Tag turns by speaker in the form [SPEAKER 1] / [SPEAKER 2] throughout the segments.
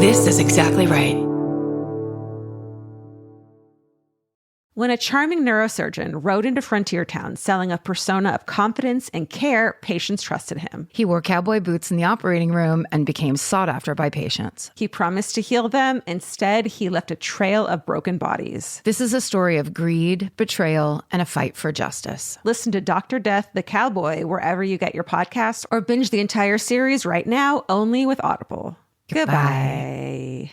[SPEAKER 1] This is exactly right.
[SPEAKER 2] When a charming neurosurgeon rode into Frontier Town selling a persona of confidence and care, patients trusted him.
[SPEAKER 3] He wore cowboy boots in the operating room and became sought after by patients.
[SPEAKER 2] He promised to heal them. Instead, he left a trail of broken bodies.
[SPEAKER 3] This is a story of greed, betrayal, and a fight for justice.
[SPEAKER 2] Listen to Dr. Death, the Cowboy, wherever you get your podcasts, or binge the entire series right now, only with Audible. Goodbye.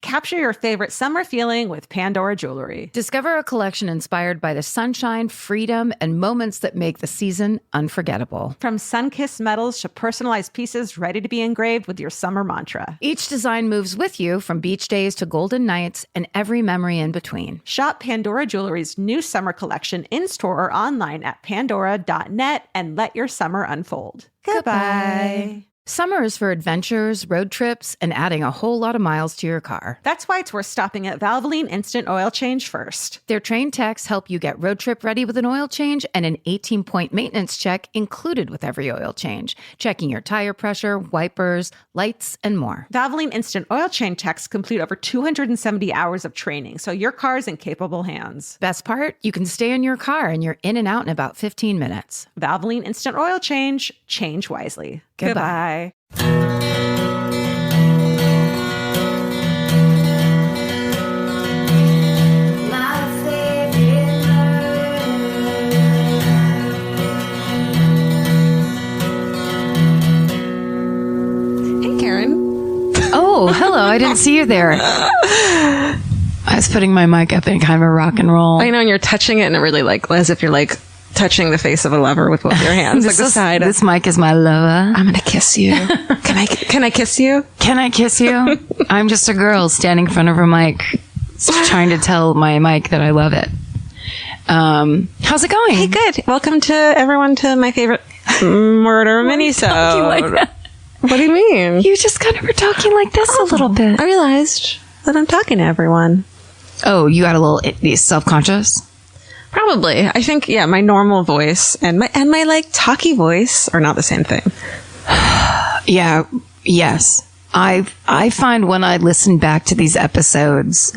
[SPEAKER 2] Capture your favorite summer feeling with Pandora Jewelry.
[SPEAKER 3] Discover a collection inspired by the sunshine, freedom, and moments that make the season unforgettable.
[SPEAKER 2] From sun-kissed metals to personalized pieces ready to be engraved with your summer mantra.
[SPEAKER 3] Each design moves with you from beach days to golden nights and every memory in between.
[SPEAKER 2] Shop Pandora Jewelry's new summer collection in-store or online at pandora.net and let your summer unfold. Goodbye.
[SPEAKER 3] Summer is for adventures, road trips, and adding a whole lot of miles to your car.
[SPEAKER 2] That's why it's worth stopping at Valvoline Instant Oil Change first.
[SPEAKER 3] Their trained techs help you get road trip ready with an oil change and an 18-point maintenance check included with every oil change, checking your tire pressure, wipers, lights, and more.
[SPEAKER 2] Valvoline Instant Oil Change techs complete over 270 hours of training, so your car's in capable hands.
[SPEAKER 3] Best part? You can stay in your car and you're in and out in about 15 minutes.
[SPEAKER 2] Valvoline Instant Oil Change. Change wisely.
[SPEAKER 3] Goodbye.
[SPEAKER 2] Hey, Karen.
[SPEAKER 3] Oh, hello. I didn't see you there. I was putting my mic up in kind of a rock and roll.
[SPEAKER 4] I know, and you're touching it, and it really as if you're touching the face of a lover with both your hands.
[SPEAKER 3] This mic is my lover.
[SPEAKER 4] I'm gonna kiss you. Can I kiss you?
[SPEAKER 3] Can I kiss you? I'm just a girl standing in front of a mic, trying to tell my mic that I love it. How's it going?
[SPEAKER 4] Hey, good. Welcome to everyone to my favorite murder minisode.
[SPEAKER 3] Like that?
[SPEAKER 4] What do you mean?
[SPEAKER 3] You just kind of were talking like this a little bit.
[SPEAKER 4] I realized that I'm talking to everyone.
[SPEAKER 3] Oh, you got a little self-conscious?
[SPEAKER 4] Probably. I think, yeah, my normal voice and my like talky voice are not the same thing.
[SPEAKER 3] Yeah. Yes. I find when I listen back to these episodes,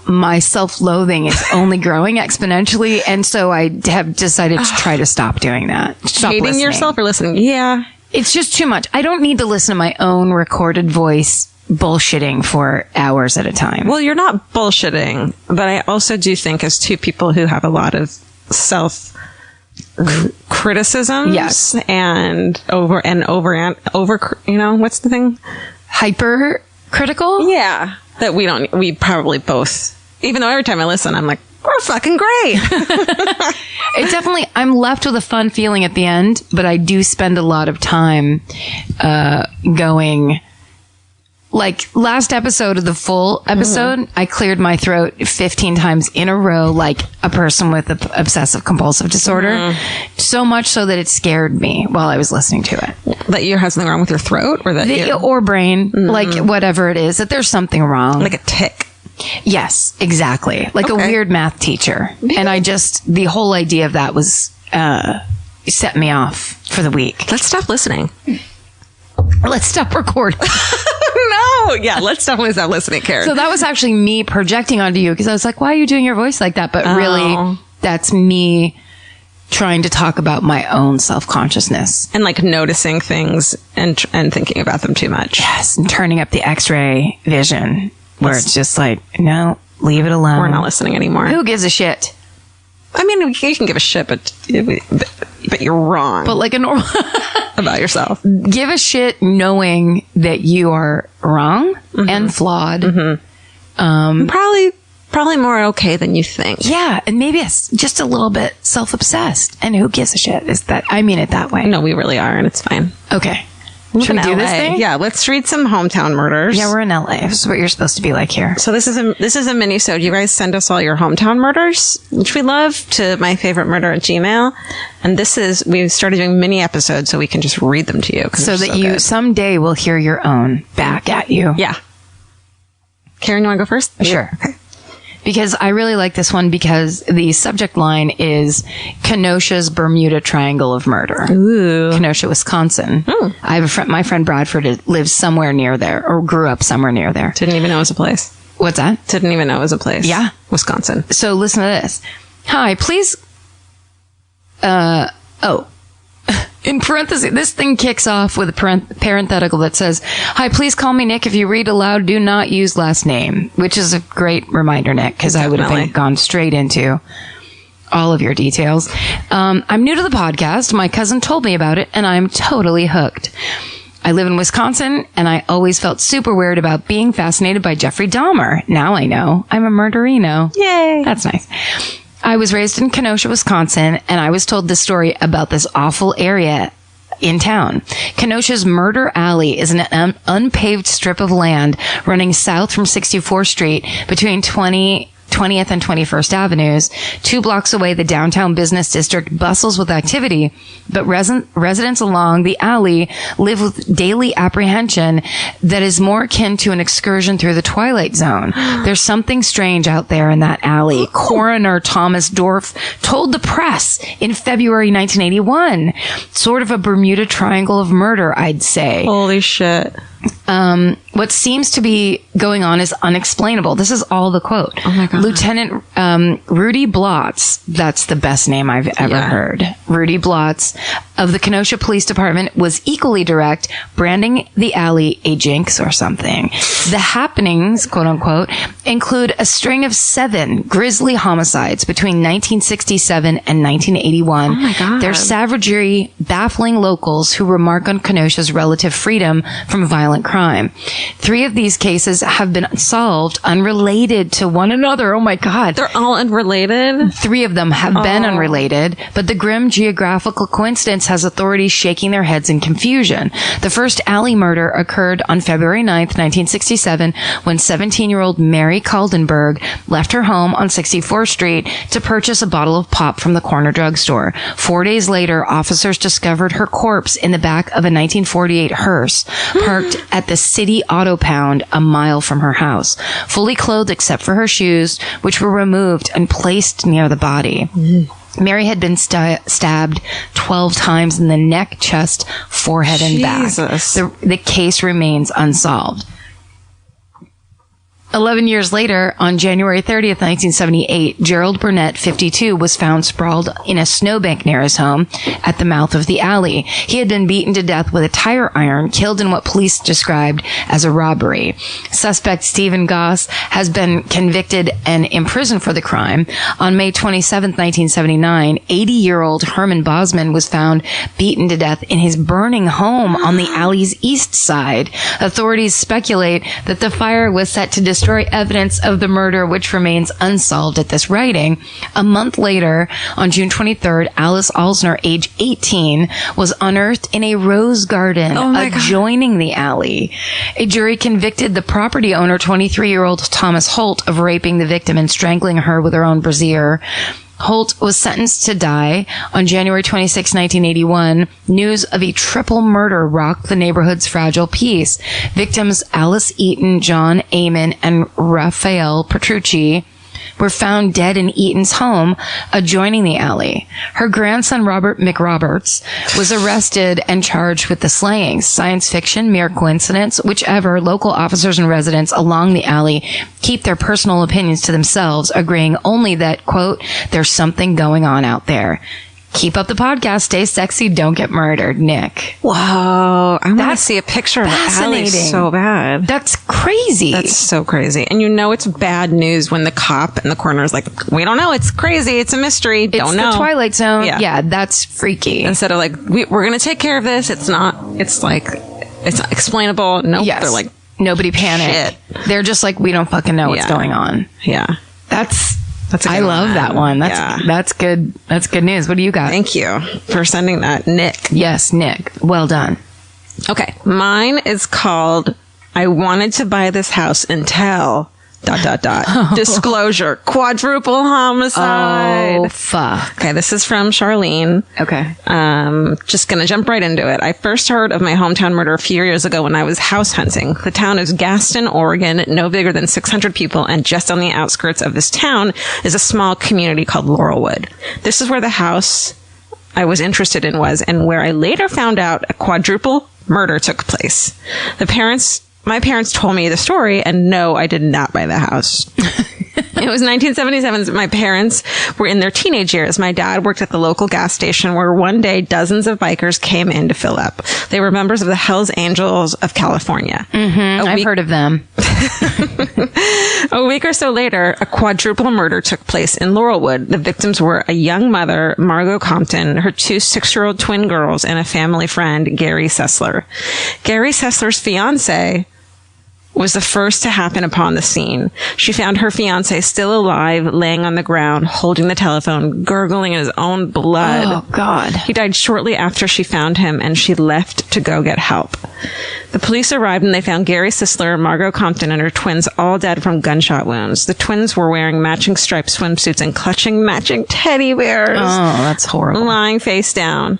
[SPEAKER 3] my self-loathing is only growing exponentially. And so I have decided to try to stop doing that. Stop
[SPEAKER 4] Hating
[SPEAKER 3] listening.
[SPEAKER 4] yourself or listening? Yeah.
[SPEAKER 3] It's just too much. I don't need to listen to my own recorded voice bullshitting for hours at a time.
[SPEAKER 4] Well, you're not bullshitting, but I also do think as two people who have a lot of self criticisms,
[SPEAKER 3] yes,
[SPEAKER 4] and over, you know, what's the thing?
[SPEAKER 3] Hyper critical?
[SPEAKER 4] Yeah. That we probably both, even though every time I listen, I'm like, we're fucking great.
[SPEAKER 3] It definitely, I'm left with a fun feeling at the end, but I do spend a lot of time, going, like last episode of the full episode, I cleared my throat 15 times in a row, like a person with obsessive compulsive disorder. So much so that it scared me while I was listening to it.
[SPEAKER 4] That you have something wrong with your throat or that
[SPEAKER 3] or brain, like whatever it is, that there's something wrong.
[SPEAKER 4] Like a tick.
[SPEAKER 3] Yes, exactly. Like a weird math teacher. And the whole idea of that was, set me off for the week.
[SPEAKER 4] Let's stop listening.
[SPEAKER 3] Let's stop recording.
[SPEAKER 4] No. Yeah, let's definitely stop listening, Karen.
[SPEAKER 3] So that was actually me projecting onto you because I was like, why are you doing your voice like that? But really, that's me trying to talk about my own self-consciousness.
[SPEAKER 4] And like noticing things and thinking about them too much.
[SPEAKER 3] Yes, and turning up the X-ray vision where it's just like, no, leave it alone.
[SPEAKER 4] We're not listening anymore.
[SPEAKER 3] Who gives a shit?
[SPEAKER 4] I mean, you can give a shit, but you're wrong.
[SPEAKER 3] But like a normal...
[SPEAKER 4] about yourself.
[SPEAKER 3] Give a shit knowing that you are wrong and flawed.
[SPEAKER 4] Probably more okay than you think.
[SPEAKER 3] Yeah, and maybe it's just a little bit self-obsessed. And who gives a shit? I mean it that way.
[SPEAKER 4] No, we really are, and it's fine.
[SPEAKER 3] Okay. Should we do this thing?
[SPEAKER 4] Yeah, let's read some hometown murders.
[SPEAKER 3] Yeah, we're in LA. This is what you're supposed to be like here.
[SPEAKER 4] So this is a mini-sode. You guys send us all your hometown murders, which we love, to myfavoritemurder@gmail. And we've started doing mini episodes so we can just read them to you.
[SPEAKER 3] So that you someday will hear your own back at you.
[SPEAKER 4] Yeah. Karen, you want to go first?
[SPEAKER 3] Sure.
[SPEAKER 4] Okay.
[SPEAKER 3] because I really like this one because the subject line is Kenosha's Bermuda Triangle of Murder.
[SPEAKER 4] Ooh.
[SPEAKER 3] Kenosha, Wisconsin. I have a friend, my friend Bradford lives somewhere near there, or grew up somewhere near there.
[SPEAKER 4] Didn't even know it was a place.
[SPEAKER 3] What's that?
[SPEAKER 4] Didn't even know it was a place.
[SPEAKER 3] Yeah.
[SPEAKER 4] Wisconsin.
[SPEAKER 3] So listen to this. Hi, please. In parentheses, this thing kicks off with a parenthetical that says, "Hi, please call me Nick. If you read aloud, do not use last name," which is a great reminder, Nick, because I would have gone straight into all of your details. I'm new to the podcast. My cousin told me about it, and I'm totally hooked. I live in Wisconsin, and I always felt super weird about being fascinated by Jeffrey Dahmer. Now I know. I'm a murderino.
[SPEAKER 4] Yay.
[SPEAKER 3] That's nice. I was raised in Kenosha, Wisconsin, and I was told this story about this awful area in town. Kenosha's Murder Alley is an unpaved strip of land running south from 64th Street between 20th and 21st Avenues. 2 blocks away, the downtown business district bustles with activity, but residents along the alley live with daily apprehension that is more akin to an excursion through the Twilight Zone. There's something strange out there in that alley. Coroner Thomas Dorff told the press in February 1981. Sort of a Bermuda Triangle of Murder, I'd say.
[SPEAKER 4] Holy shit.
[SPEAKER 3] What seems to be going on is unexplainable. This is all the quote.
[SPEAKER 4] Oh my God.
[SPEAKER 3] Lieutenant Rudy Blotz, that's the best name I've ever heard. Rudy Blotz of the Kenosha Police Department was equally direct, branding the alley a jinx or something. The happenings, quote unquote, include a string of 7 grisly homicides between 1967 and 1981.
[SPEAKER 4] Oh my God.
[SPEAKER 3] Their savagery baffling locals who remark on Kenosha's relative freedom from violent crime. 3 of these cases have been solved unrelated to one another. Oh my God.
[SPEAKER 4] They're all unrelated?
[SPEAKER 3] 3 of them have been unrelated, but the grim geographical coincidence has authorities shaking their heads in confusion. The first alley murder occurred on February 9th, 1967, when 17-year-old Mary Kaldenberg left her home on 64th Street to purchase a bottle of pop from the corner drugstore. 4 days later, officers discovered her corpse in the back of a 1948 hearse, parked at the City Auto Pound a mile from her house, fully clothed except for her shoes, which were removed and placed near the body. Mary had been stabbed 12 times in the neck, chest, forehead, and back. The case remains unsolved. 11 years later, on January 30th, 1978, Gerald Burnett, 52, was found sprawled in a snowbank near his home at the mouth of the alley. He had been beaten to death with a tire iron, killed in what police described as a robbery. Suspect Stephen Goss has been convicted and imprisoned for the crime. On May 27th, 1979, 80-year-old Herman Bosman was found beaten to death in his burning home on the alley's east side. Authorities speculate that the fire was set to destroy evidence of the murder, which remains unsolved at this writing. A month later, on June 23rd, Alice Alsner, age 18, was unearthed in a rose garden adjoining the alley. A jury convicted the property owner, 23-year-old Thomas Holt, of raping the victim and strangling her with her own brassiere. Holt was sentenced to die. On January 26, 1981, news of a triple murder rocked the neighborhood's fragile peace. Victims Alice Eaton, John Amon, and Raphael Petrucci were found dead in Eaton's home adjoining the alley. Her grandson, Robert McRoberts, was arrested and charged with the slayings. Science fiction, mere coincidence, whichever. Local officers and residents along the alley keep their personal opinions to themselves, agreeing only that, quote, there's something going on out there. Keep up the podcast. Stay sexy. Don't get murdered. Nick.
[SPEAKER 4] Whoa. I want to see a picture of the alley so bad.
[SPEAKER 3] That's crazy.
[SPEAKER 4] That's so crazy. And you know it's bad news when the cop in the corner is like, we don't know. It's crazy. It's a mystery. Don't know.
[SPEAKER 3] It's the Twilight Zone. Yeah, that's freaky.
[SPEAKER 4] Instead of like, we're going to take care of this. It's not. It's like, it's explainable. Nope.
[SPEAKER 3] Yes.
[SPEAKER 4] They're like,
[SPEAKER 3] nobody panic.
[SPEAKER 4] Shit.
[SPEAKER 3] They're just like, we don't fucking know what's going on.
[SPEAKER 4] Yeah.
[SPEAKER 3] That's I love that one. That's good. That's good news. What do you got?
[SPEAKER 4] Thank you for sending that, Nick.
[SPEAKER 3] Yes, Nick. Well done.
[SPEAKER 4] Okay. Mine is called I Wanted to Buy This House Until Disclosure. Quadruple homicide.
[SPEAKER 3] Oh, fuck.
[SPEAKER 4] Okay, this is from Charlene.
[SPEAKER 3] Okay.
[SPEAKER 4] Just gonna jump right into it. I first heard of my hometown murder a few years ago when I was house hunting. The town is Gaston, Oregon, no bigger than 600 people, and just on the outskirts of this town is a small community called Laurelwood. This is where the house I was interested in was, and where I later found out a quadruple murder took place. My parents told me the story, and no, I did not buy the house. It was 1977. My parents were in their teenage years. My dad worked at the local gas station where one day dozens of bikers came in to fill up. They were members of the Hells Angels of California.
[SPEAKER 3] I've heard of them.
[SPEAKER 4] A week or so later, a quadruple murder took place in Laurelwood. The victims were a young mother, Margot Compton, her 2 6-year-old twin girls, and a family friend, Gary Sessler. Gary Sessler's fiance was the first to happen upon the scene. She found her fiancé still alive, laying on the ground, holding the telephone, gurgling in his own blood.
[SPEAKER 3] Oh, God.
[SPEAKER 4] He died shortly after she found him, and she left to go get help. The police arrived, and they found Gary Sessler, Margot Compton, and her twins all dead from gunshot wounds. The twins were wearing matching striped swimsuits and clutching matching teddy bears.
[SPEAKER 3] Oh, that's horrible.
[SPEAKER 4] Lying face down.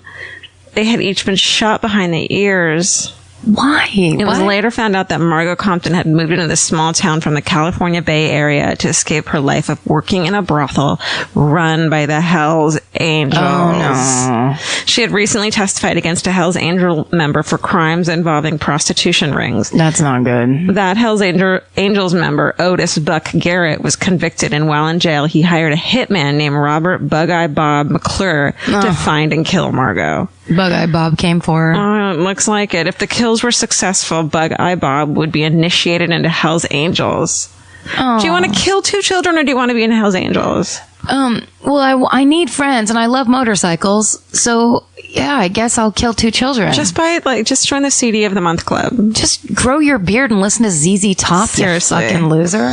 [SPEAKER 4] They had each been shot behind the ears.
[SPEAKER 3] Why?
[SPEAKER 4] It was later found out that Margot Compton had moved into this small town from the California Bay Area to escape her life of working in a brothel run by the Hells Angels.
[SPEAKER 3] Oh, no.
[SPEAKER 4] She had recently testified against a Hells Angel member for crimes involving prostitution rings.
[SPEAKER 3] That's not good.
[SPEAKER 4] That Hells Angels member, Otis Buck Garrett, was convicted, and while in jail, he hired a hitman named Robert Bug-Eye Bob McClure to find and kill Margot.
[SPEAKER 3] Bug-Eye Bob came for her.
[SPEAKER 4] It looks like it. If the kills were successful, Bug-Eye Bob would be initiated into Hells Angels.
[SPEAKER 3] Oh.
[SPEAKER 4] Do you want to kill 2 children, or do you want to be in Hells Angels?
[SPEAKER 3] Well, I need friends, and I love motorcycles, so yeah, I guess I'll kill 2 children.
[SPEAKER 4] Just join the CD of the Month Club.
[SPEAKER 3] Just grow your beard and listen to ZZ Top,
[SPEAKER 4] Seriously.
[SPEAKER 3] you fucking loser.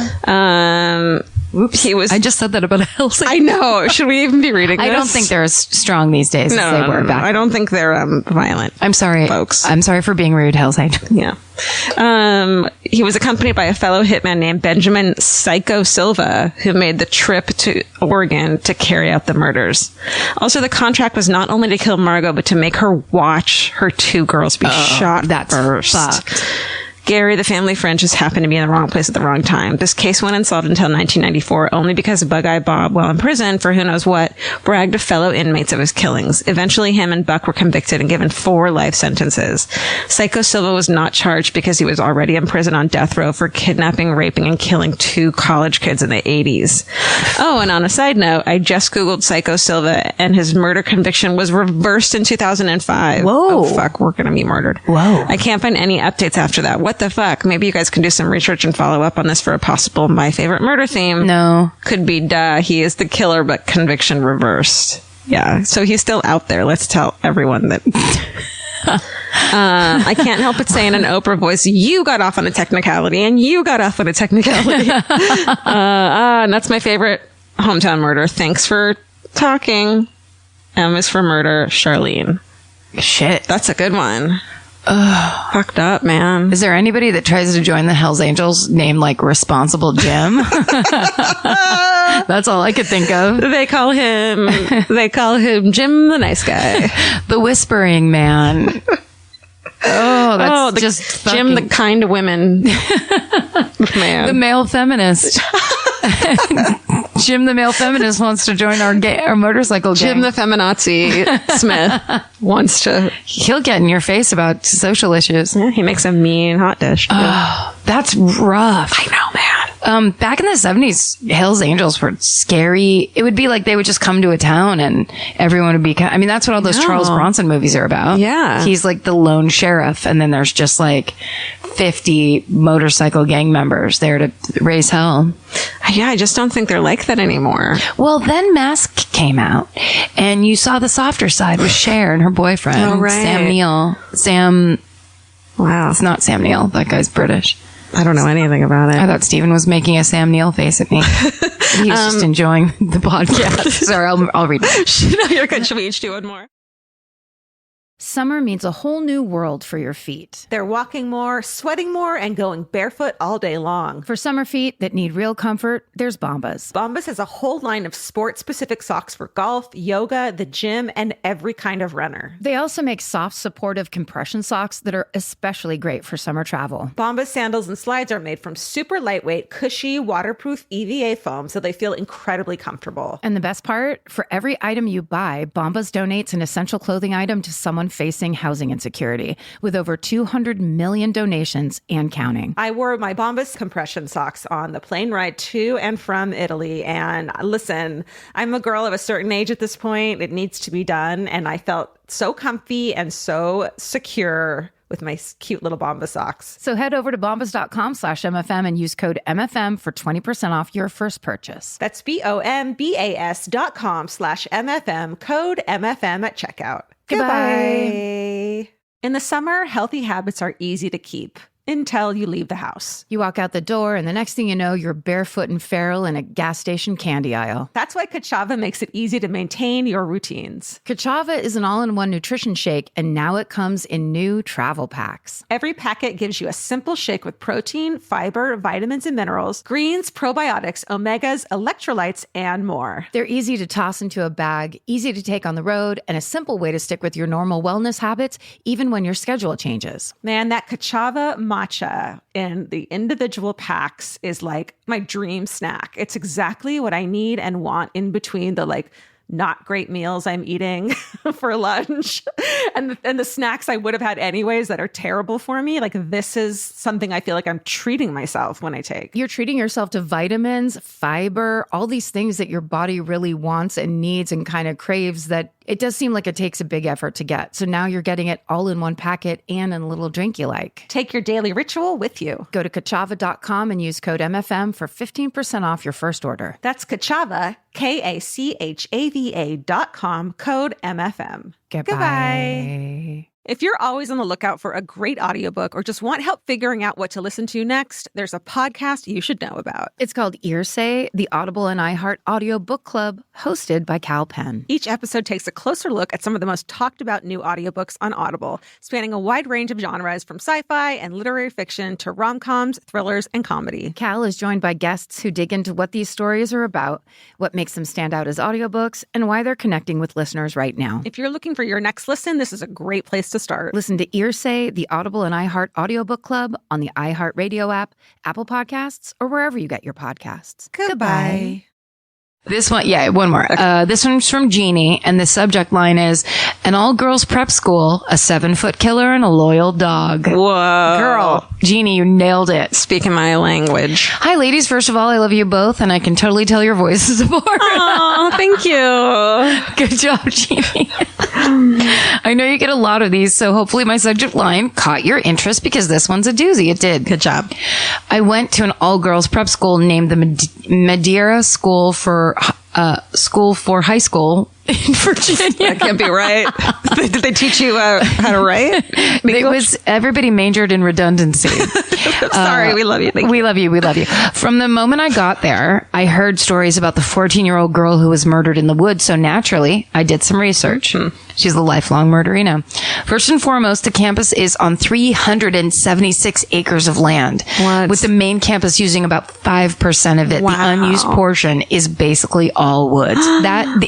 [SPEAKER 4] Oops.
[SPEAKER 3] I just said that about a Hells Angel.
[SPEAKER 4] I know. Should we even be reading this?
[SPEAKER 3] I don't think they're as strong these days as they were back.
[SPEAKER 4] I don't think they're violent.
[SPEAKER 3] I'm sorry,
[SPEAKER 4] folks.
[SPEAKER 3] I'm sorry for being rude, Hells Angel.
[SPEAKER 4] Yeah. He was accompanied by a fellow hitman named Benjamin Psycho Silva, who made the trip to Oregon to carry out the murders. Also, the contract was not only to kill Margot, but to make her watch her 2 girls be shot first.
[SPEAKER 3] Fucked.
[SPEAKER 4] Gary, the family friend, just happened to be in the wrong place at the wrong time. This case went unsolved until 1994, only because Bug-Eye Bob, while in prison for who knows what, bragged to fellow inmates of his killings. Eventually, him and Buck were convicted and given 4 life sentences. Psycho Silva was not charged because he was already in prison on death row for kidnapping, raping, and killing 2 college kids in the 80s. Oh, and on a side note, I just Googled Psycho Silva, and his murder conviction was reversed in 2005.
[SPEAKER 3] Whoa.
[SPEAKER 4] Oh, fuck, we're gonna be murdered.
[SPEAKER 3] Whoa.
[SPEAKER 4] I can't find any updates after that. What the fuck? Maybe you guys can do some research and follow up on this for a possible My Favorite Murder theme.
[SPEAKER 3] No.
[SPEAKER 4] Could be, he is the killer, but conviction reversed. Yeah. So he's still out there. Let's tell everyone that. I can't help but say in an Oprah voice, you got off on a technicality and you got off on a technicality. And that's my favorite hometown murder. Thanks for talking. M is for murder. Charlene.
[SPEAKER 3] Shit.
[SPEAKER 4] That's a good one. Fucked up, man.
[SPEAKER 3] Is there anybody that tries to join the Hells Angels named like Responsible Jim? That's all I could think of.
[SPEAKER 4] They call him Jim the Nice Guy.
[SPEAKER 3] The Whispering Man. Oh, that's just
[SPEAKER 4] Jim the kind women man.
[SPEAKER 3] The male feminist. Jim the male feminist wants to join our motorcycle gang.
[SPEAKER 4] Jim the feminazi Smith wants to.
[SPEAKER 3] He'll get in your face about social issues.
[SPEAKER 4] Yeah, he makes a mean hot dish.
[SPEAKER 3] Oh, that's rough.
[SPEAKER 4] I know, man.
[SPEAKER 3] Back in the 70s, Hells Angels were scary. It would be like they would just come to a town and everyone would be, I mean, that's what all those Charles Bronson movies are about.
[SPEAKER 4] Yeah.
[SPEAKER 3] He's like the lone sheriff, and then there's just like 50 motorcycle gang members there to raise hell.
[SPEAKER 4] Yeah, I just don't think they're like that anymore.
[SPEAKER 3] Well, then Mask came out, and you saw the softer side with Cher and her boyfriend, Sam Neill.
[SPEAKER 4] Wow.
[SPEAKER 3] It's not Sam Neill. That guy's British.
[SPEAKER 4] I don't know anything about it.
[SPEAKER 3] I thought Steven was making a Sam Neill face at me. He was just enjoying the podcast. Sorry, I'll read it.
[SPEAKER 4] No, you're good. Should we each do one more?
[SPEAKER 1] Summer means a whole new world for your feet.
[SPEAKER 2] They're walking more, sweating more, and going barefoot all day long.
[SPEAKER 1] For summer feet that need real comfort, there's Bombas.
[SPEAKER 2] Bombas has a whole line of sport-specific socks for golf, yoga, the gym, and every kind of runner.
[SPEAKER 1] They also make soft, supportive compression socks that are especially great for summer travel.
[SPEAKER 2] Bombas sandals and slides are made from super lightweight, cushy, waterproof EVA foam, so they feel incredibly comfortable.
[SPEAKER 1] And the best part? For every item you buy, Bombas donates an essential clothing item to someone facing housing insecurity, with over 200 million donations and counting.
[SPEAKER 2] I wore my Bombas compression socks on the plane ride to and from Italy. And listen, I'm a girl of a certain age at this point. It needs to be done. And I felt so comfy and so secure with my cute little Bombas socks.
[SPEAKER 1] So head over to bombas.com/MFM and use code MFM for 20% off your first purchase.
[SPEAKER 2] That's BOMBAS.com/MFM, code MFM at checkout. Goodbye. In the summer, healthy habits are easy to keep until you leave the house.
[SPEAKER 1] You walk out the door, and the next thing you know, you're barefoot and feral in a gas station candy aisle.
[SPEAKER 2] That's why Kachava makes it easy to maintain your routines.
[SPEAKER 1] Kachava is an all-in-one nutrition shake, and now it comes in new travel packs.
[SPEAKER 2] Every packet gives you a simple shake with protein, fiber, vitamins and minerals, greens, probiotics, omegas, electrolytes, and more.
[SPEAKER 1] They're easy to toss into a bag, easy to take on the road, and a simple way to stick with your normal wellness habits, even when your schedule changes.
[SPEAKER 2] Man, that Kachava matcha in the individual packs is like my dream snack. It's exactly what I need and want in between the not great meals I'm eating for lunch and the snacks I would have had anyways that are terrible for me. This is something I feel like I'm treating myself when I take.
[SPEAKER 1] You're treating yourself to vitamins, fiber, all these things that your body really wants and needs and kind of craves that it does seem like it takes a big effort to get. So now you're getting it all in one packet and in a little drink you like.
[SPEAKER 2] Take your daily ritual with you.
[SPEAKER 1] Go to Kachava.com and use code MFM for 15% off your first order.
[SPEAKER 2] That's Kachava, KACHAVA.com, code MFM. Goodbye. If you're always on the lookout for a great audiobook or just want help figuring out what to listen to next, there's a podcast you should know about.
[SPEAKER 1] It's called Earsay, the Audible and iHeart Audio Book Club, hosted by Cal Penn.
[SPEAKER 2] Each episode takes a closer look at some of the most talked about new audiobooks on Audible, spanning a wide range of genres from sci-fi and literary fiction to rom-coms, thrillers, and comedy.
[SPEAKER 1] Cal is joined by guests who dig into what these stories are about, what makes them stand out as audiobooks, and why they're connecting with listeners right now.
[SPEAKER 2] If you're looking for your next listen, this is a great place to start.
[SPEAKER 1] Listen to Earsay, the Audible and iHeart Audiobook Club on the iHeartRadio app, Apple Podcasts, or wherever you get your podcasts.
[SPEAKER 2] Goodbye.
[SPEAKER 3] This one, one more. This one's from Jeannie, and the subject line is, an all-girls prep school, a 7-foot killer, and a loyal dog.
[SPEAKER 4] Whoa.
[SPEAKER 3] Girl, Jeannie, you nailed it.
[SPEAKER 4] Speaking my language.
[SPEAKER 3] Hi, ladies. First of all, I love you both, and I can totally tell your voices apart.
[SPEAKER 4] Oh, thank you.
[SPEAKER 3] Good job, Jeannie. I know you get a lot of these, so hopefully my subject line caught your interest because this one's a doozy. It did.
[SPEAKER 4] Good job.
[SPEAKER 3] I went to an all-girls prep school named the Madeira School for High School in Virginia.
[SPEAKER 4] That can't be right. Did they teach you how to write?
[SPEAKER 3] It was everybody majored in redundancy.
[SPEAKER 4] Sorry, we love you.
[SPEAKER 3] We love you. We love you. From the moment I got there, I heard stories about the 14-year-old girl who was murdered in the woods. So naturally, I did some research. She's a lifelong murderino. First and foremost, the campus is on 376 acres of land.
[SPEAKER 4] What?
[SPEAKER 3] With the main campus using about 5% of it.
[SPEAKER 4] Wow.
[SPEAKER 3] The unused portion is basically all woods.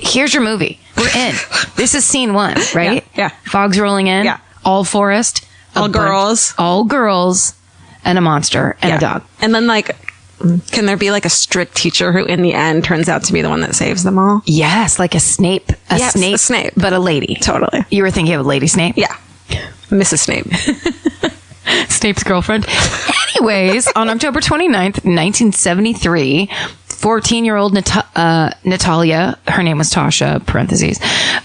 [SPEAKER 3] Here's your movie. We're in. This is scene one, right?
[SPEAKER 4] Yeah.
[SPEAKER 3] Fog's rolling in.
[SPEAKER 4] Yeah.
[SPEAKER 3] All forest.
[SPEAKER 4] All girls.
[SPEAKER 3] All girls. And a monster. And a dog.
[SPEAKER 4] And then can there be a strict teacher who in the end turns out to be the one that saves them all?
[SPEAKER 3] Yes, like a Snape. A Snape. But a lady.
[SPEAKER 4] Totally.
[SPEAKER 3] You were thinking of a lady Snape?
[SPEAKER 4] Yeah. Mrs. Snape.
[SPEAKER 3] Snape's girlfriend. Anyways, on October 29th, 1973, 14-year-old Natalia, her name was Tasha, parentheses,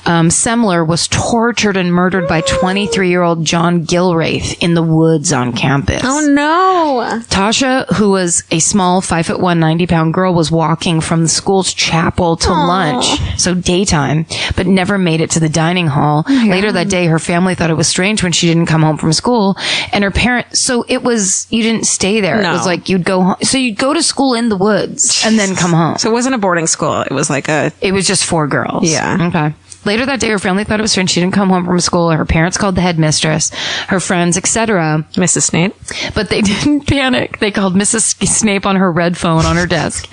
[SPEAKER 3] Semler was tortured and murdered by 23-year-old John Gilraith in the woods on campus.
[SPEAKER 4] Oh, no.
[SPEAKER 3] Tasha, who was a small 5'1", 90-pound girl, was walking from the school's chapel to lunch, so daytime, but never made it to the dining hall. Later that day, her family thought it was strange when she didn't come home from school, and her parents, so it was, you didn't stay there.
[SPEAKER 4] No.
[SPEAKER 3] It was like you'd go home, so you'd go to school in the woods and then come home.
[SPEAKER 4] So it wasn't a boarding school. It was
[SPEAKER 3] It was just 4 girls.
[SPEAKER 4] Yeah.
[SPEAKER 3] Okay. Later that day, her family thought it was strange. She didn't come home from school. Her parents called the headmistress, her friends, etc.
[SPEAKER 4] Mrs. Snape.
[SPEAKER 3] But they didn't panic. They called Mrs. Snape on her red phone on her desk.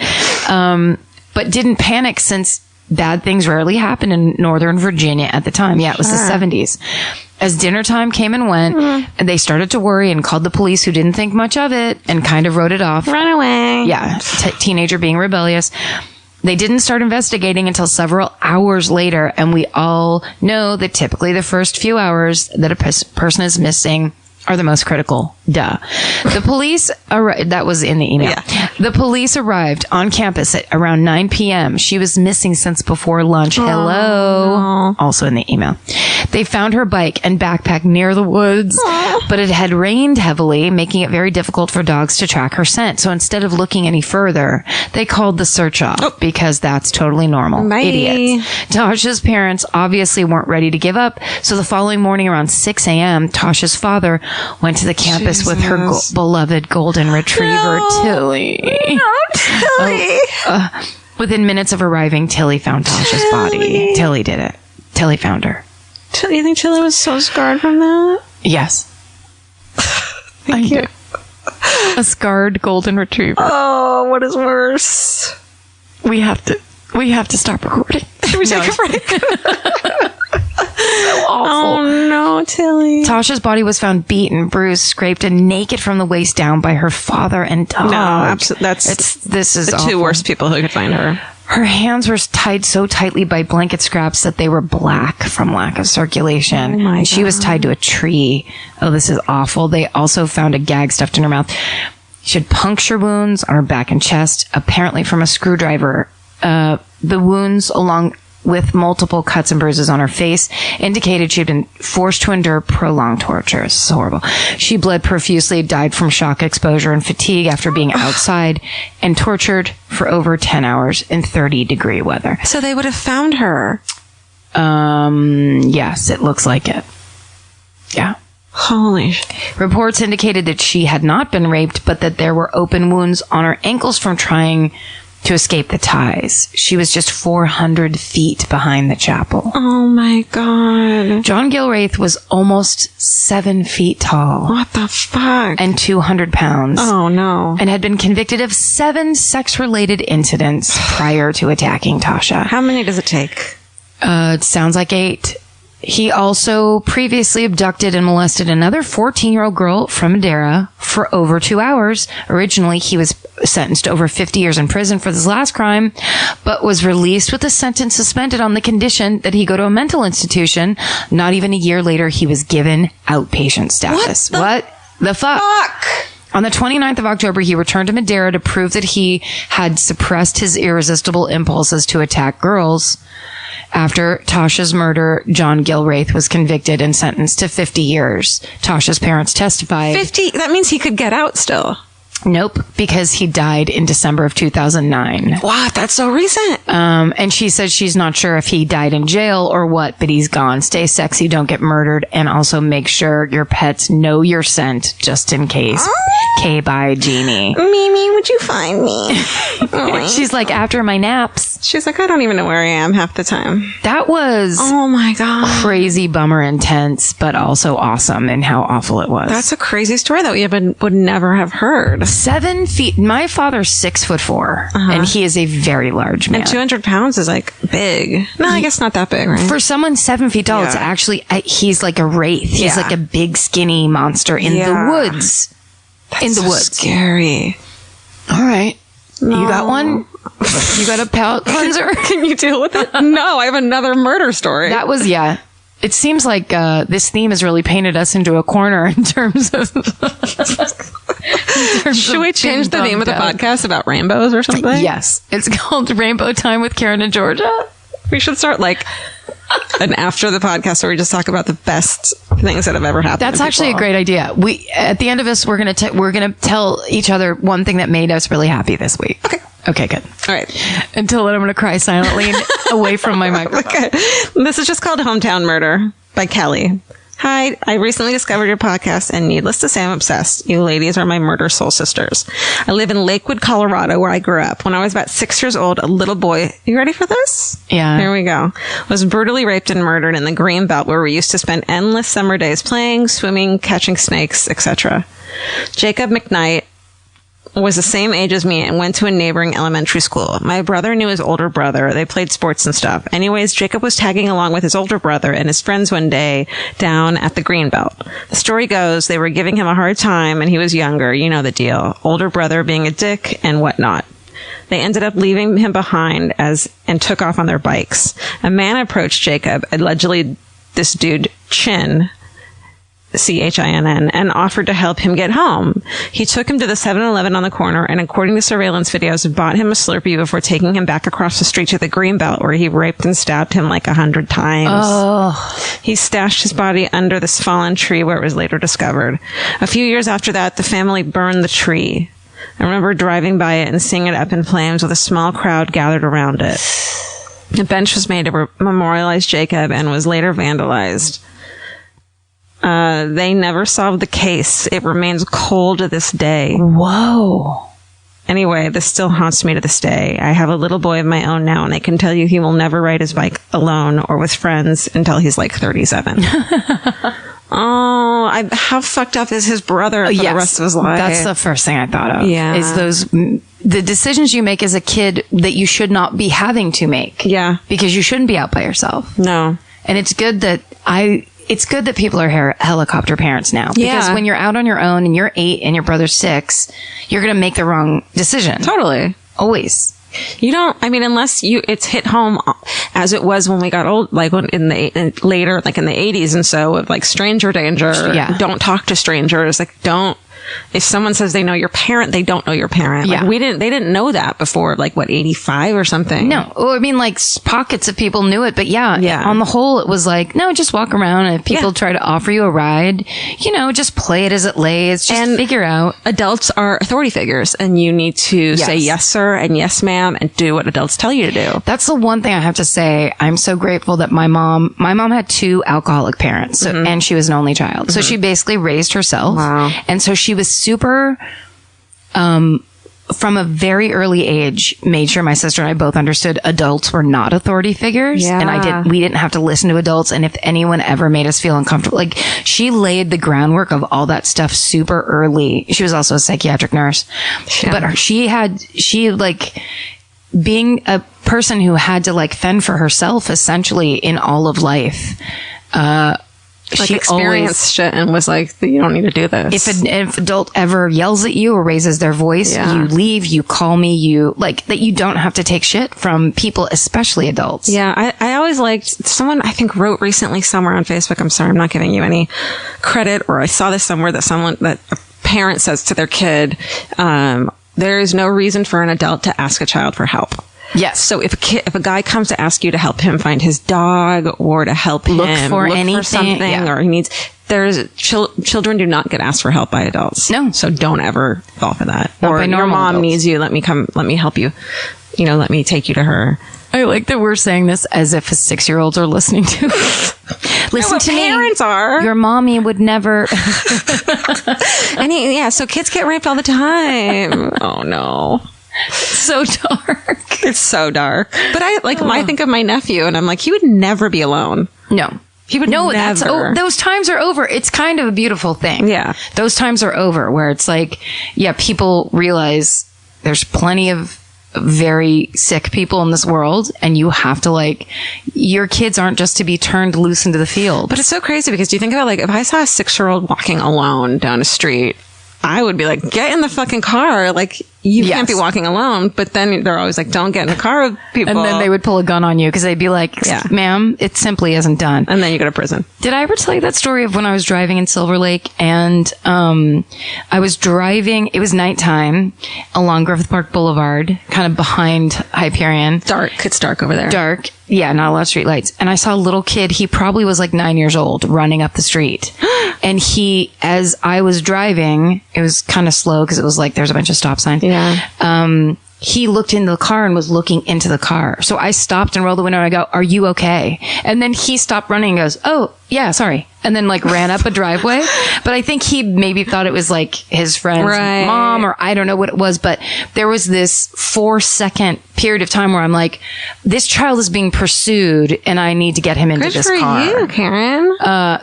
[SPEAKER 3] But didn't panic since bad things rarely happened in Northern Virginia at the time. Yeah, it was the 70s. As dinner time came and went, they started to worry and called the police, who didn't think much of it and kind of wrote it off.
[SPEAKER 4] Run away.
[SPEAKER 3] Yeah, teenager being rebellious. They didn't start investigating until several hours later, and we all know that typically the first few hours that a person is missing are the most critical. Duh. The police, that was in the email.
[SPEAKER 4] Yeah.
[SPEAKER 3] The police arrived on campus at around 9 p.m. She was missing since before lunch. Hello. Also in the email. They found her bike and backpack near the woods, but it had rained heavily, making it very difficult for dogs to track her scent. So instead of looking any further, they called the search off because that's totally normal.
[SPEAKER 4] Bye.
[SPEAKER 3] Idiots. Tasha's parents obviously weren't ready to give up. So the following morning around 6 a.m., Tasha's father went to the campus with her beloved golden retriever, Tilly.
[SPEAKER 4] No, Tilly.
[SPEAKER 3] Within minutes of arriving, Tilly found Tasha's body. Tilly did it. Tilly found her.
[SPEAKER 4] You think Tilly was so scarred from that?
[SPEAKER 3] Yes. Thank you. A scarred golden retriever.
[SPEAKER 4] Oh, what is worse?
[SPEAKER 3] We have to stop recording.
[SPEAKER 4] Should we take a break?
[SPEAKER 3] Awful.
[SPEAKER 4] Oh no, Tilly.
[SPEAKER 3] Tasha's body was found beaten, bruised, scraped, and naked from the waist down by her father and dog.
[SPEAKER 4] No, absolutely.
[SPEAKER 3] This is
[SPEAKER 4] the
[SPEAKER 3] awful.
[SPEAKER 4] two worst people who could find her.
[SPEAKER 3] Her hands were tied so tightly by blanket scraps that they were black from lack of circulation.
[SPEAKER 4] Oh my
[SPEAKER 3] and she was
[SPEAKER 4] God.
[SPEAKER 3] tied to a tree. Oh, this is awful. They also found a gag stuffed in her mouth. She had puncture wounds on her back and chest, apparently from a screwdriver. The wounds, along with multiple cuts and bruises on her face, indicated she had been forced to endure prolonged torture. This is horrible. She bled profusely, died from shock exposure and fatigue after being outside, and tortured for over 10 hours in 30-degree weather.
[SPEAKER 4] So they would have found her.
[SPEAKER 3] Yes, it looks like it. Yeah.
[SPEAKER 4] Holy
[SPEAKER 3] Reports indicated that she had not been raped, but that there were open wounds on her ankles from trying to escape the ties. She was just 400 feet behind the chapel.
[SPEAKER 4] Oh my God.
[SPEAKER 3] John Gilraith was almost 7 feet tall
[SPEAKER 4] What the fuck?
[SPEAKER 3] and 200 pounds.
[SPEAKER 4] Oh no.
[SPEAKER 3] And had been convicted of 7 sex-related incidents prior to attacking Tasha.
[SPEAKER 4] How many does it take?
[SPEAKER 3] It sounds like 8. He also previously abducted and molested another 14-year-old girl from Madeira for over 2 hours. Originally, he was sentenced to over 50 years in prison for this last crime, but was released with the sentence suspended on the condition that he go to a mental institution. Not even a year later, he was given outpatient status. What the fuck? On the 29th of October, he returned to Madeira to prove that he had suppressed his irresistible impulses to attack girls. After Tasha's murder, John Gilraith was convicted and sentenced to 50 years. Tasha's parents testified.
[SPEAKER 4] 50? That means he could get out still.
[SPEAKER 3] Nope, because he died in December of 2009.
[SPEAKER 4] What? That's so recent.
[SPEAKER 3] And she says she's not sure if he died in jail or what, but he's gone. Stay sexy, don't get murdered, and also make sure your pets know your scent just in case. Okay, bye, Jeannie.
[SPEAKER 4] Mimi, would you find me?
[SPEAKER 3] She's like, after my naps.
[SPEAKER 4] She's like, I don't even know where I am half the time.
[SPEAKER 3] That was
[SPEAKER 4] Oh my God.
[SPEAKER 3] crazy, bummer, intense, but also awesome in how awful it was.
[SPEAKER 4] That's a crazy story that we would never have heard.
[SPEAKER 3] 7 feet. My father's 6'4", and he is a very large man.
[SPEAKER 4] And 200 pounds is like big. No, I guess not that big, right?
[SPEAKER 3] For someone 7 feet tall, it's
[SPEAKER 4] Yeah.
[SPEAKER 3] actually, he's like a wraith. He's
[SPEAKER 4] Yeah.
[SPEAKER 3] like a big, skinny monster in the woods. In the
[SPEAKER 4] so
[SPEAKER 3] woods.
[SPEAKER 4] Scary.
[SPEAKER 3] All right. You got one? You got a palate cleanser?
[SPEAKER 4] Can you deal with it? No, I have another murder story.
[SPEAKER 3] That was, yeah. It seems like this theme has really painted us into a corner in terms of...
[SPEAKER 4] Should we change the name of the podcast about rainbows or something?
[SPEAKER 3] Yes. It's called Rainbow Time with Karen and Georgia.
[SPEAKER 4] We should start like an after the podcast where we just talk about the best things that have ever happened.
[SPEAKER 3] That's
[SPEAKER 4] to
[SPEAKER 3] actually a
[SPEAKER 4] people.
[SPEAKER 3] great idea. We at the end of this, we're gonna tell each other one thing that made us really happy this week. Okay, good.
[SPEAKER 4] All right.
[SPEAKER 3] Until then, I'm gonna cry silently away from my microphone.
[SPEAKER 4] Okay. This is just called Hometown Murder by Kelly. Hi, I recently discovered your podcast, and needless to say, I'm obsessed. You ladies are my murder soul sisters. I live in Lakewood, Colorado, where I grew up. When I was about 6 years old, a little boy, you ready for this?
[SPEAKER 3] Yeah.
[SPEAKER 4] Here we go. Was brutally raped and murdered in the Greenbelt, where we used to spend endless summer days playing, swimming, catching snakes, etc. Jacob McKnight was the same age as me and went to a neighboring elementary school. My brother knew his older brother. They played sports and stuff. Anyways, Jacob was tagging along with his older brother and his friends one day down at the Greenbelt. The story goes they were giving him a hard time and he was younger. You know the deal. Older brother being a dick and whatnot. They ended up leaving him behind and took off on their bikes. A man approached Jacob, allegedly this dude Chin, Chin, and offered to help him get home. He took him to the 7-Eleven on the corner and, according to surveillance videos, bought him a Slurpee before taking him back across the street to the Greenbelt, where he raped and stabbed him like 100 times.
[SPEAKER 3] Oh.
[SPEAKER 4] He stashed his body under this fallen tree where it was later discovered. A few years after that, the family burned the tree. I remember driving by it and seeing it up in flames with a small crowd gathered around it. A bench was made to memorialize Jacob and was later vandalized. They never solved the case. It remains cold to this day.
[SPEAKER 3] Whoa.
[SPEAKER 4] Anyway, this still haunts me to this day. I have a little boy of my own now, and I can tell you he will never ride his bike alone or with friends until he's like 37. How fucked up is his brother for the rest of his life?
[SPEAKER 3] That's the first thing I thought of.
[SPEAKER 4] Yeah.
[SPEAKER 3] Is the decisions you make as a kid that you should not be having to make.
[SPEAKER 4] Yeah.
[SPEAKER 3] Because you shouldn't be out by yourself.
[SPEAKER 4] No.
[SPEAKER 3] And it's good that people are helicopter parents now. Because
[SPEAKER 4] Yeah.
[SPEAKER 3] when you're out on your own and you're 8 and your brother's 6, you're going to make the wrong decision.
[SPEAKER 4] Totally.
[SPEAKER 3] Always.
[SPEAKER 4] You don't, I mean, unless it's hit home as it was when we got old, like later, like in the 80s and so, of like stranger danger.
[SPEAKER 3] Yeah.
[SPEAKER 4] Don't talk to strangers. Like if someone says they know your parent, they don't know your parent. Like
[SPEAKER 3] Yeah.
[SPEAKER 4] they didn't know that before, like 85 or something.
[SPEAKER 3] No. Well, I mean, like pockets of people knew it, but yeah, on the whole, it was like, no, just walk around. And if people try to offer you a ride, just play it as it lays. Just figure out.
[SPEAKER 4] Adults are authority figures and you need to say yes, sir, and yes, ma'am, and do what adults tell you to do.
[SPEAKER 3] That's the one thing I have to say. I'm so grateful that my mom had 2 alcoholic parents and she was an only child. So she basically raised herself.
[SPEAKER 4] Wow.
[SPEAKER 3] And so she was super, from a very early age, made sure my sister and I both understood adults were not authority figures.
[SPEAKER 4] Yeah.
[SPEAKER 3] And we didn't have to listen to adults. And if anyone ever made us feel uncomfortable, like she laid the groundwork of all that stuff super early. She was also a psychiatric nurse, but she being a person who had to like fend for herself essentially in all of life,
[SPEAKER 4] She experienced shit and was like, you don't need to do this.
[SPEAKER 3] If an adult ever yells at you or raises their voice, you leave, you call me, that you don't have to take shit from people, especially adults.
[SPEAKER 4] Yeah. I always liked, someone I think wrote recently somewhere on Facebook, I'm sorry, I'm not giving you any credit, or I saw this somewhere that a parent says to their kid, there is no reason for an adult to ask a child for help.
[SPEAKER 3] Yes.
[SPEAKER 4] So if a guy comes to ask you to help him find his dog or to help him
[SPEAKER 3] look for
[SPEAKER 4] something, or he needs, children do not get asked for help by adults.
[SPEAKER 3] No.
[SPEAKER 4] So don't ever fall for that.
[SPEAKER 3] Not
[SPEAKER 4] or
[SPEAKER 3] by
[SPEAKER 4] your
[SPEAKER 3] normal
[SPEAKER 4] mom
[SPEAKER 3] adults.
[SPEAKER 4] needs you. Let me help you. Let me take you to her.
[SPEAKER 3] I like that we're saying this as if 6-year-olds are listening to. Listen to me.
[SPEAKER 4] Parents are.
[SPEAKER 3] Your mommy would never.
[SPEAKER 4] So kids get raped all the time. Oh no.
[SPEAKER 3] So dark.
[SPEAKER 4] It's so dark. But I think of my nephew and I'm like, he would never be alone.
[SPEAKER 3] No.
[SPEAKER 4] He would never.
[SPEAKER 3] Those times are over. It's kind of a beautiful thing.
[SPEAKER 4] Yeah.
[SPEAKER 3] Those times are over where it's like, people realize there's plenty of very sick people in this world and you have to your kids aren't just to be turned loose into the field.
[SPEAKER 4] But it's so crazy because do you think about if I saw a 6-year-old walking alone down a street, I would be like, get in the fucking car. You can't be walking alone. But then they're always like, don't get in the car with people.
[SPEAKER 3] And then they would pull a gun on you because they'd be like, ma'am, it simply isn't done.
[SPEAKER 4] And then you go to prison.
[SPEAKER 3] Did I ever tell you that story of when I was driving in Silver Lake and I was driving, it was nighttime along Griffith Park Boulevard, kind of behind Hyperion.
[SPEAKER 4] Dark. It's dark over there.
[SPEAKER 3] Dark. Yeah, not a lot of street lights. And I saw a little kid, he probably was 9 years old, running up the street. And as I was driving, it was kind of slow because it was there's a bunch of stop signs.
[SPEAKER 4] Yeah.
[SPEAKER 3] he looked into the car and was looking into the car. So I stopped and rolled the window and I go, "Are you okay?" And then he stopped running and goes, "Oh, yeah, sorry." And then like ran up a driveway. But I think he maybe thought it was like his friend's mom, or I don't know what it was. But there was this 4-second period of time where I'm like, this child is being pursued and I need to get him into this car.
[SPEAKER 4] Good for you, Karen.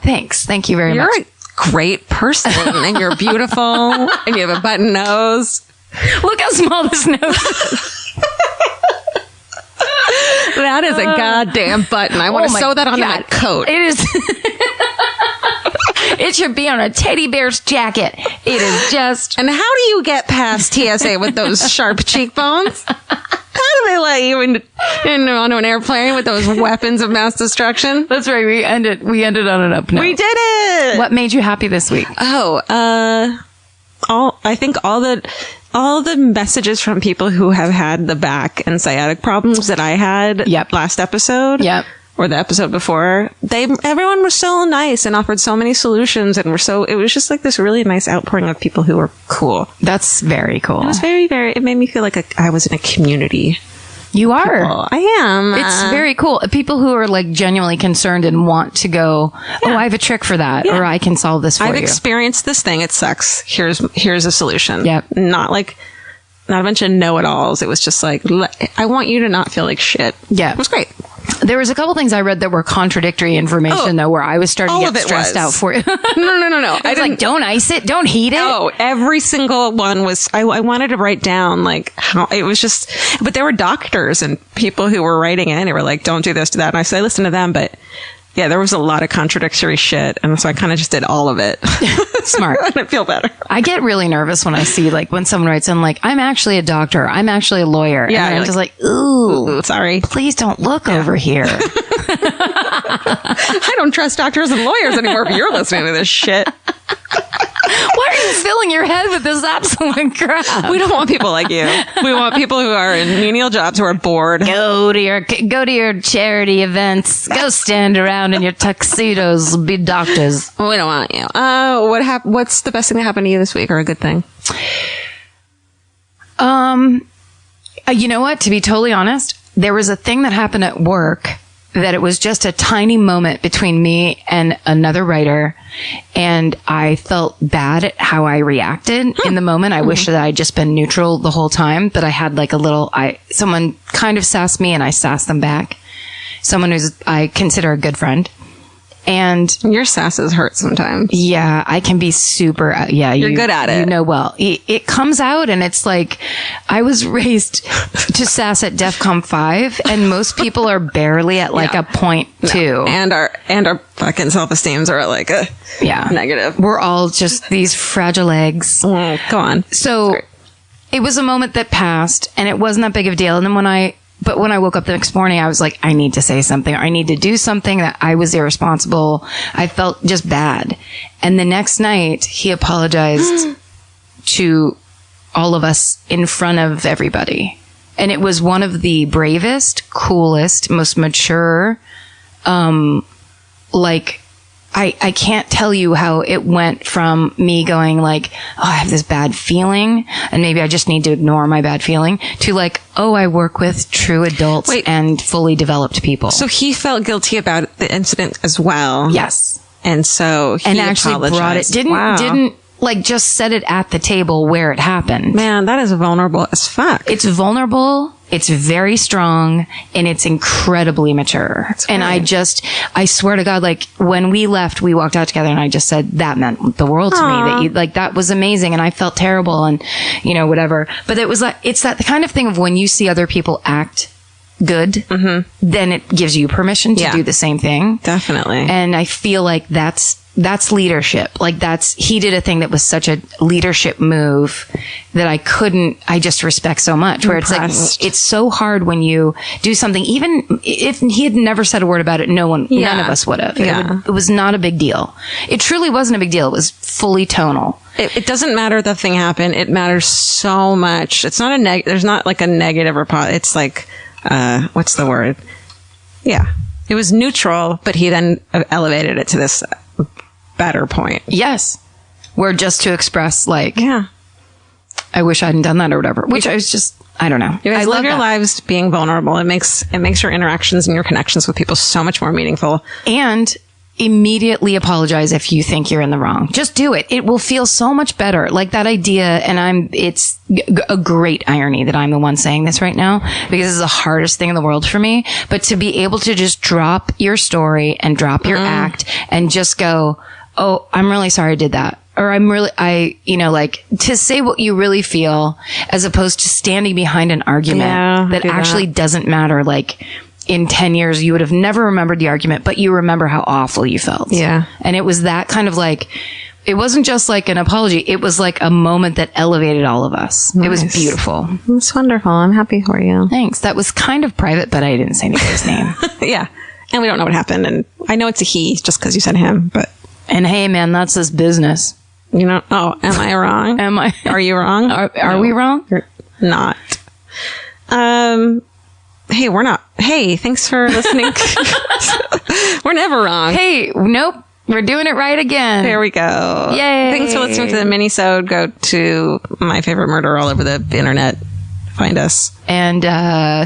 [SPEAKER 3] Thanks. Thank you very much.
[SPEAKER 4] You're a great person and you're beautiful and you have a button nose.
[SPEAKER 3] Look how small this nose is.
[SPEAKER 4] That is a goddamn button. I want to sew that onto my coat.
[SPEAKER 3] It is. It should be on a teddy bear's jacket. It is just.
[SPEAKER 4] And how do you get past TSA with those sharp cheekbones? How do they let you onto an airplane with those weapons of mass destruction?
[SPEAKER 3] That's right. We ended on an up note.
[SPEAKER 4] We did it.
[SPEAKER 3] What made you happy this week?
[SPEAKER 4] I think all the messages from people who have had the back and sciatic problems that I had last episode.
[SPEAKER 3] Yep.
[SPEAKER 4] Or the episode before, everyone was so nice and offered so many solutions, and it was just like this really nice outpouring of people who were cool.
[SPEAKER 3] That's very cool.
[SPEAKER 4] It was very, very, it made me feel like I was in a community.
[SPEAKER 3] You are.
[SPEAKER 4] People. I am.
[SPEAKER 3] It's very cool. People who are like genuinely concerned and want to go, oh, I have a trick for that, or I can solve this for you.
[SPEAKER 4] I've experienced this thing. It sucks. Here's a solution.
[SPEAKER 3] Yep.
[SPEAKER 4] Not a bunch of know-it-alls. It was just like, I want you to not feel like shit.
[SPEAKER 3] Yeah.
[SPEAKER 4] It was great.
[SPEAKER 3] There was a couple things I read that were contradictory information, though, where I was starting to get stressed out for you.
[SPEAKER 4] No.
[SPEAKER 3] I was like, don't ice it. Don't heat it.
[SPEAKER 4] Oh, every single one was, I wanted to write down like how it was just, but there were doctors and people who were writing in. They were like, don't do this, do that. And I said, I listened to them, but yeah, there was a lot of contradictory shit. And so I kind of just did all of it.
[SPEAKER 3] Smart.
[SPEAKER 4] And I feel better.
[SPEAKER 3] I get really nervous when I see like when someone writes in like, I'm actually a doctor. I'm actually a lawyer.
[SPEAKER 4] Yeah.
[SPEAKER 3] And I'm just like, ooh,
[SPEAKER 4] sorry.
[SPEAKER 3] Please don't look over here.
[SPEAKER 4] I don't trust doctors and lawyers anymore if you're listening to this shit.
[SPEAKER 3] Why are you filling your head with this absolute crap?
[SPEAKER 4] We don't want people like you. We want people who are in menial jobs who are bored.
[SPEAKER 3] Go to your charity events. Go stand around in your tuxedos. Be doctors.
[SPEAKER 4] We don't want you. What's the best thing that happened to you this week, or a good thing?
[SPEAKER 3] You know what? To be totally honest, there was a thing that happened at work that it was just a tiny moment between me and another writer. And I felt bad at how I reacted in the moment. I wish that I'd just been neutral the whole time, but I had like someone kind of sassed me and I sassed them back. Someone I consider a good friend. And
[SPEAKER 4] your sasses hurt sometimes.
[SPEAKER 3] Yeah, I can be super. You're
[SPEAKER 4] good at it.
[SPEAKER 3] You know, well, it comes out, and it's like I was raised to sass at DEFCON 5, and most people are barely at like a 0.2,
[SPEAKER 4] and our fucking self-esteems are at like a negative.
[SPEAKER 3] We're all just these fragile eggs.
[SPEAKER 4] Go on.
[SPEAKER 3] So it was a moment that passed, and it wasn't that big of a deal. And then when I woke up the next morning, I was like, I need to say something. I need to do something. That I was irresponsible. I felt just bad. And the next night, he apologized to all of us in front of everybody. And it was one of the bravest, coolest, most mature, I can't tell you how it went from me going like, oh, I have this bad feeling and maybe I just need to ignore my bad feeling, to like, oh, I work with true adults and fully developed people.
[SPEAKER 4] So he felt guilty about the incident as well.
[SPEAKER 3] Yes.
[SPEAKER 4] And so he
[SPEAKER 3] actually brought it, didn't like just set it at the table where it happened.
[SPEAKER 4] Man, that is vulnerable as fuck.
[SPEAKER 3] It's vulnerable. It's very strong, and it's incredibly mature. And I swear to God, like when we left, we walked out together and I just said, that meant the world to me, that was amazing. And I felt terrible and, whatever. But it was like, it's that kind of thing of when you see other people act good, then it gives you permission to do the same thing.
[SPEAKER 4] Definitely.
[SPEAKER 3] And I feel like that's leadership. Like he did a thing that was such a leadership move that I just respect so much, where it's like, it's so hard when you do something, even if he had never said a word about it, none of us would have.
[SPEAKER 4] Yeah.
[SPEAKER 3] It was not a big deal. It truly wasn't a big deal. It was fully tonal.
[SPEAKER 4] It doesn't matter the thing happened. It matters so much. It's not there's not like a negative or positive. It's like, what's the word? Yeah. It was neutral, but he then elevated it to this better point.
[SPEAKER 3] Yes. Where just to express like, I wish I hadn't done that or whatever, which I was just, I don't know.
[SPEAKER 4] You guys
[SPEAKER 3] I
[SPEAKER 4] live
[SPEAKER 3] love
[SPEAKER 4] your
[SPEAKER 3] that.
[SPEAKER 4] lives being vulnerable. It makes your interactions and your connections with people so much more meaningful.
[SPEAKER 3] And immediately apologize if you think you're in the wrong. Just do it. It will feel so much better. Like that idea. And it's a great irony that I'm the one saying this right now, because it's the hardest thing in the world for me. But to be able to just drop your story and drop your act and just go, oh, I'm really sorry I did that. Or to say what you really feel, as opposed to standing behind an argument that actually doesn't matter. Like, in 10 years, you would have never remembered the argument, but you remember how awful you felt.
[SPEAKER 4] Yeah.
[SPEAKER 3] And it was that kind of like, it wasn't just like an apology. It was like a moment that elevated all of us. Nice. It was beautiful.
[SPEAKER 4] It's wonderful. I'm happy for you.
[SPEAKER 3] Thanks. That was kind of private, but I didn't say anybody's name.
[SPEAKER 4] Yeah. And we don't know what happened. And I know it's a he just because you said him, but.
[SPEAKER 3] And hey, man, that's his business.
[SPEAKER 4] You know, oh, am I wrong? Are you wrong?
[SPEAKER 3] Are we wrong?
[SPEAKER 4] You're not. Hey, we're not. Hey, thanks for listening. We're never wrong.
[SPEAKER 3] Hey, nope. We're doing it right again.
[SPEAKER 4] There we go.
[SPEAKER 3] Yay.
[SPEAKER 4] Thanks for listening to the Minisode. Go to My Favorite Murder all over the internet. Find us.
[SPEAKER 3] And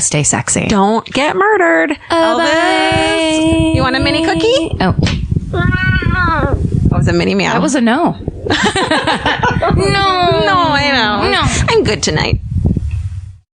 [SPEAKER 3] stay sexy.
[SPEAKER 4] Don't get murdered.
[SPEAKER 3] Oh,
[SPEAKER 4] Elvis.
[SPEAKER 3] bye.
[SPEAKER 4] You want a mini cookie?
[SPEAKER 3] Oh.
[SPEAKER 4] That was a mini meow.
[SPEAKER 3] That was a no.
[SPEAKER 4] No, I know.
[SPEAKER 3] No.
[SPEAKER 4] I'm good tonight.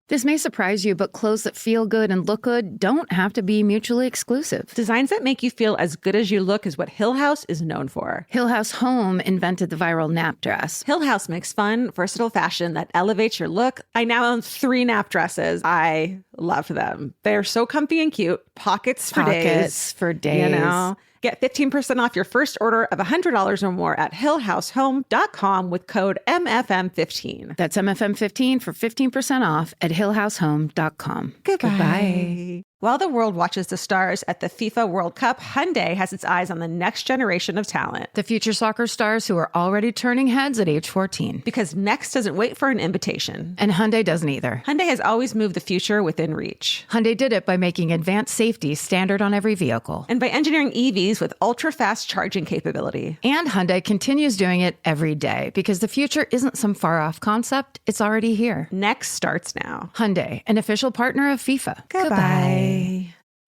[SPEAKER 1] This may surprise you, but clothes that feel good and look good don't have to be mutually exclusive.
[SPEAKER 2] Designs that make you feel as good as you look is what Hill House is known for.
[SPEAKER 1] Hill House Home invented the viral nap dress.
[SPEAKER 2] Hill House makes fun, versatile fashion that elevates your look. I now own 3 nap dresses. I love them. They're so comfy and cute. Pockets for days.
[SPEAKER 1] You know.
[SPEAKER 2] Get 15% off your first order of $100 or more at hillhousehome.com with code MFM15.
[SPEAKER 1] That's MFM15 for 15% off at hillhousehome.com.
[SPEAKER 2] Goodbye. While the world watches the stars at the FIFA World Cup, Hyundai has its eyes on the next generation of talent.
[SPEAKER 1] The future soccer stars who are already turning heads at age 14.
[SPEAKER 2] Because next doesn't wait for an invitation.
[SPEAKER 1] And Hyundai doesn't either.
[SPEAKER 2] Hyundai has always moved the future within reach.
[SPEAKER 1] Hyundai did it by making advanced safety standard on every vehicle.
[SPEAKER 2] And by engineering EVs with ultra-fast charging capability.
[SPEAKER 1] And Hyundai continues doing it every day because the future isn't some far-off concept. It's already here.
[SPEAKER 2] Next starts now.
[SPEAKER 1] Hyundai, an official partner of FIFA.
[SPEAKER 2] Goodbye.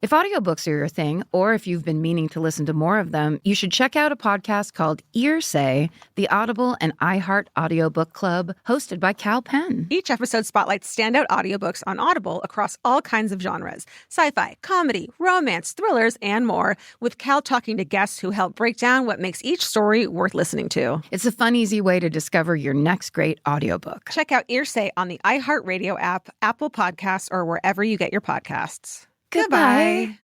[SPEAKER 1] If audiobooks are your thing, or if you've been meaning to listen to more of them, you should check out a podcast called Earsay, the Audible and iHeart Audiobook Club, hosted by Cal Penn.
[SPEAKER 2] Each episode spotlights standout audiobooks on Audible across all kinds of genres. Sci-fi, comedy, romance, thrillers, and more, with Cal talking to guests who help break down what makes each story worth listening to.
[SPEAKER 1] It's a fun, easy way to discover your next great audiobook.
[SPEAKER 2] Check out Earsay on the iHeartRadio app, Apple Podcasts, or wherever you get your podcasts.
[SPEAKER 1] Goodbye.